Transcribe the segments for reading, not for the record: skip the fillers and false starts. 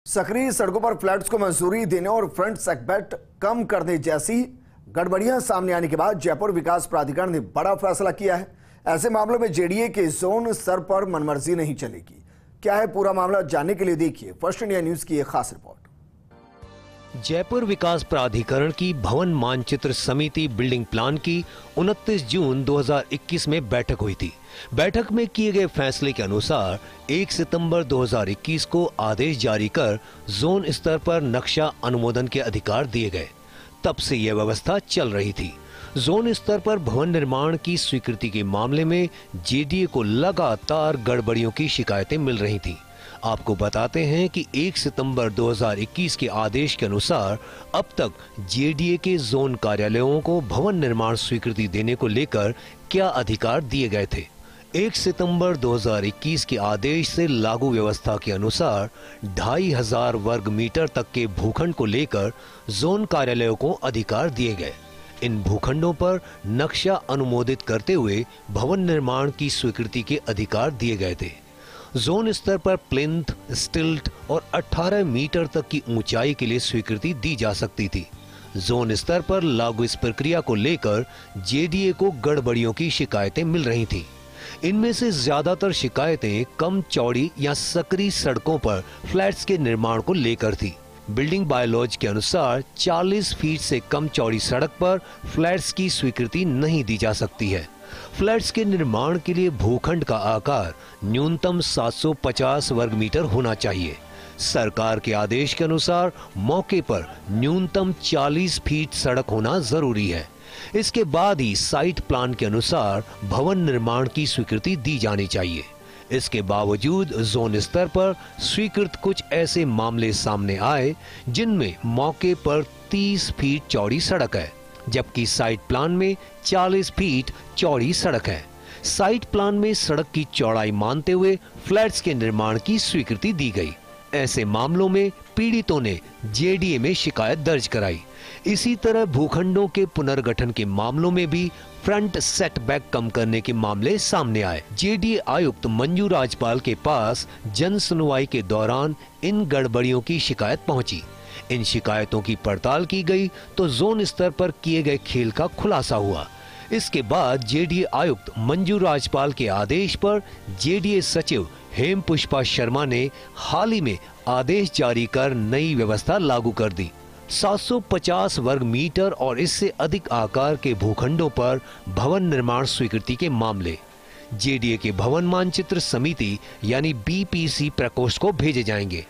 सक्रिय सड़कों पर फ्लैट्स को मंजूरी देने और फ्रंट सेटबैक कम करने जैसी गड़बड़ियां सामने आने के बाद जयपुर विकास प्राधिकरण ने बड़ा फैसला किया है। ऐसे मामलों में जेडीए के जोन स्तर पर मनमर्जी नहीं चलेगी। क्या है पूरा मामला, जानने के लिए देखिए फर्स्ट इंडिया न्यूज की एक खास रिपोर्ट। जयपुर विकास प्राधिकरण की भवन मानचित्र समिति बिल्डिंग प्लान की 29 जून 2021 में बैठक हुई थी। बैठक में किए गए फैसले के अनुसार 1 सितंबर 2021 को आदेश जारी कर जोन स्तर पर नक्शा अनुमोदन के अधिकार दिए गए। तब से यह व्यवस्था चल रही थी। जोन स्तर पर भवन निर्माण की स्वीकृति के मामले में जेडीए को लगातार गड़बड़ियों की शिकायतें मिल रही थी। आपको बताते हैं कि 1 सितंबर 2021 के आदेश के अनुसार अब तक जेडीए के जोन कार्यालयों को भवन निर्माण स्वीकृति देने को लेकर क्या अधिकार दिए गए थे। 1 सितंबर 2021 के आदेश से लागू व्यवस्था के अनुसार 2500 वर्ग मीटर तक के भूखंड को लेकर जोन कार्यालयों को अधिकार दिए गए। इन भूखंडों पर नक्शा अनुमोदित करते हुए भवन निर्माण की स्वीकृति के अधिकार दिए गए थे। जोन स्तर पर प्लिंथ, स्टिल्ट और 18 मीटर तक की ऊंचाई के लिए स्वीकृति दी जा सकती थी। जोन स्तर पर लागू इस प्रक्रिया को लेकर जेडीए को गड़बड़ियों की शिकायतें मिल रही थीं। इनमें से ज्यादातर शिकायतें कम चौड़ी या सकरी सड़कों पर फ्लैट्स के निर्माण को लेकर थी। बिल्डिंग बायलॉज के अनुसार 40 फीट से कम चौड़ी सड़क पर फ्लैट्स की स्वीकृति नहीं दी जा सकती है। फ्लैट्स के निर्माण के लिए भूखंड का आकार न्यूनतम 750 वर्ग मीटर होना चाहिए। सरकार के आदेश के अनुसार मौके पर न्यूनतम 40 फीट सड़क होना जरूरी है। इसके बाद ही साइट प्लान के अनुसार भवन निर्माण की स्वीकृति दी जानी चाहिए। इसके बावजूद जोन स्तर पर स्वीकृत कुछ ऐसे मामले सामने आए जिनमें मौके पर 30 फीट चौड़ी सड़क है, जबकि साइट प्लान में 40 फीट चौड़ी सड़क है। साइट प्लान में सड़क की चौड़ाई मानते हुए फ्लैट्स के निर्माण की स्वीकृति दी गई। ऐसे मामलों में पीड़ितों ने जेडीए में शिकायत दर्ज कराई। इसी तरह भूखंडों के पुनर्गठन के मामलों में भी फ्रंट सेटबैक कम करने के मामले सामने आए। जेडीए आयुक्त मंजू राजपाल के पास जन सुनवाई के दौरान इन गड़बड़ियों की शिकायत पहुंची। इन शिकायतों की पड़ताल की गई तो जोन स्तर पर किए गए खेल का खुलासा हुआ। इसके बाद जेडीए आयुक्त मंजू राजपाल के आदेश पर जेडीए सचिव हेम पुष्पा शर्मा ने हाल ही में आदेश जारी कर नई व्यवस्था लागू कर दी। 750 वर्ग मीटर और इससे अधिक आकार के भूखंडों पर भवन निर्माण स्वीकृति के मामले जेडीए के भवन मानचित्र समिति यानी बीपीसी प्रकोष्ठ को भेजे जाएंगे।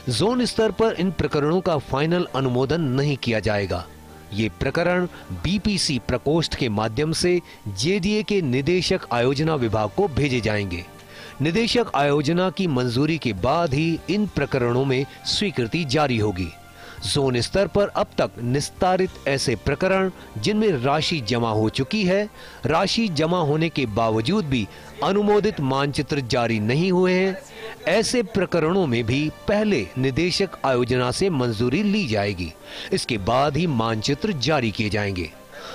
जोन स्तर पर इन प्रकरणों का फाइनल अनुमोदन नहीं किया जाएगा। ये प्रकरण बीपीसी प्रकोष्ठ के माध्यम से जेडीए के निदेशक आयोजना विभाग को भेजे जाएंगे। निदेशक आयोजना की मंजूरी के बाद ही इन प्रकरणों में स्वीकृति जारी होगी। जोन स्तर पर अब तक निस्तारित ऐसे प्रकरण जिनमें राशि जमा हो चुकी है, राशि जमा होने के बावजूद भी अनुमोदित मानचित्र जारी नहीं हुए हैं, ऐसे प्रकरणों में भी पहले निदेशक आयोजना से मंजूरी ली जाएगी। इसके बाद ही मानचित्र जारी किए जाएंगे।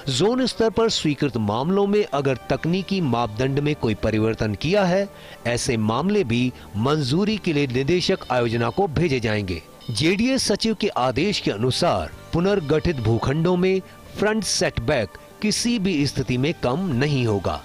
जोन स्तर पर स्वीकृत मामलों में अगर तकनीकी मापदंड में कोई परिवर्तन किया है, ऐसे मामले भी मंजूरी के लिए निदेशक आयोजना को भेजे जाएंगे। जेडीए सचिव के आदेश के अनुसार पुनर्गठित भूखंडों में फ्रंट सेटबैक किसी भी स्थिति में कम नहीं होगा।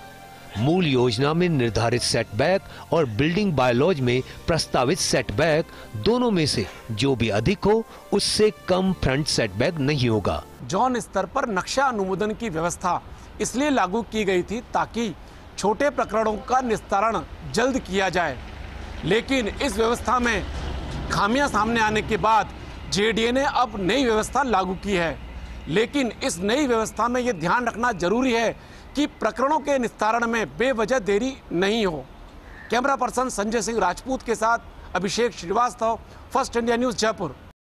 मूल योजना में निर्धारित सेटबैक और बिल्डिंग बायलॉज में प्रस्तावित सेटबैक दोनों में से जो भी अधिक हो उससे कम फ्रंट सेटबैक नहीं होगा। जोन स्तर पर नक्शा अनुमोदन की व्यवस्था इसलिए लागू की गई थी ताकि छोटे प्रकरणों का निस्तारण जल्द किया जाए, लेकिन इस व्यवस्था में खामियां सामने आने के बाद जेडीए ने अब नई व्यवस्था लागू की है। लेकिन इस नई व्यवस्था में यह ध्यान रखना जरूरी है कि प्रकरणों के निस्तारण में बेवजह देरी नहीं हो। कैमरा पर्सन संजय सिंह राजपूत के साथ Abhishek Srivastava, first India news, Jaipur.